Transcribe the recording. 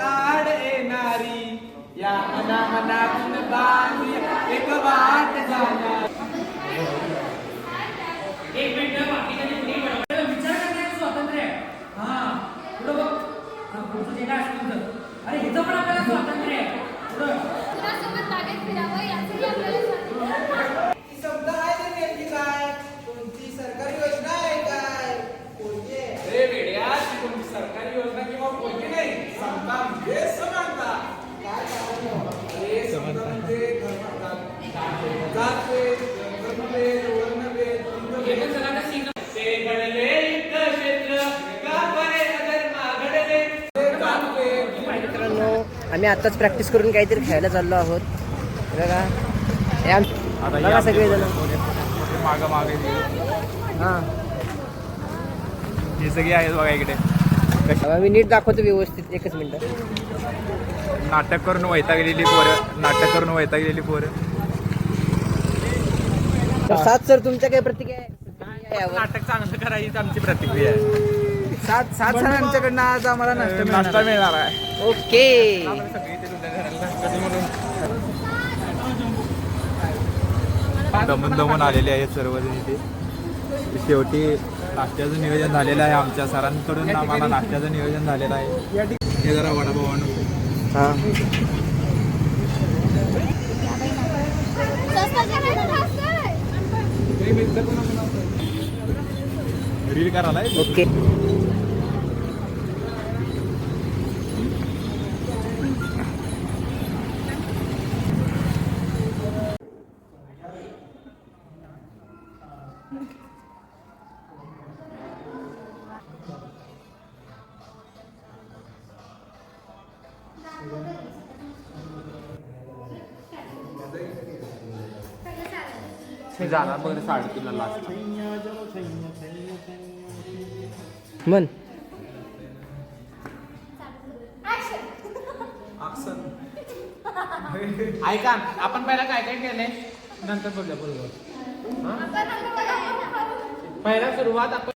आड येणारी या मना मनातून बांधली एक वाट जाणार. एक मिनिट बाकी विचार करण्याचं स्वातंत्र्य आहे. हा पुढं बघ. पुढचं जे काय असेल तुझं. अरे हिचं पण आपल्याला स्वातंत्र्य आहे. पुढं कुणासोबत बागेत फिरावं याचंही आपल्याला स्वातंत्र्य आहे. शब्द आहे ते नेमकी काय? कोणती सरकारी योजना आहे काय? कोणती आहे? अरे वेड्या ती कोणती सरकारी योजना किंवा कोणती नाही. समता म्हणजे समानता. काय कारण? अरे समता म्हणजे जातभेद, धर्मभेद, वर्णभेद, लिंगभेद. ते घडले युद्ध क्षेत्र का बरे अधर्म घडले ते जातभेद. मित्रांनो आम्ही आत्ताच प्रॅक्टिस करून काहीतरी खेळायला चाललो आहोत बघा. बघा सगळेजण मागं मागे हां हे सगळे आहेत बघा इकडे. मी नीट दाखवतो व्यवस्थित. एकच मिनिट. नाटक करून वैतागलेली पोरं, नाटक करून वैतागलेली पोरं. सात सर तुमच्या काही प्रतिक्रिया आहे यावर? नाटक चांगलं करायची आमची प्रतिक्रिया आहे. सात सण आमच्याकडनं आज आम्हाला नाश्ता मिळणार आहे. ओके. दमून दमून आलेले आहेत सर्वजण इथे. शेवटी नाश्त्याचं नियोजन झालेलं आहे. आमच्या सरांकडून आम्हाला नाश्त्याचं नियोजन झालेलं आहे. हे जरा वडापाव आणू. हां रील करायला ओके. जाणार बरं 3:30 लास्ट. मन ऐका आपण पहिला काय काय केलंय नंतर बघूया बरोबर. पहिला सुरुवात आपण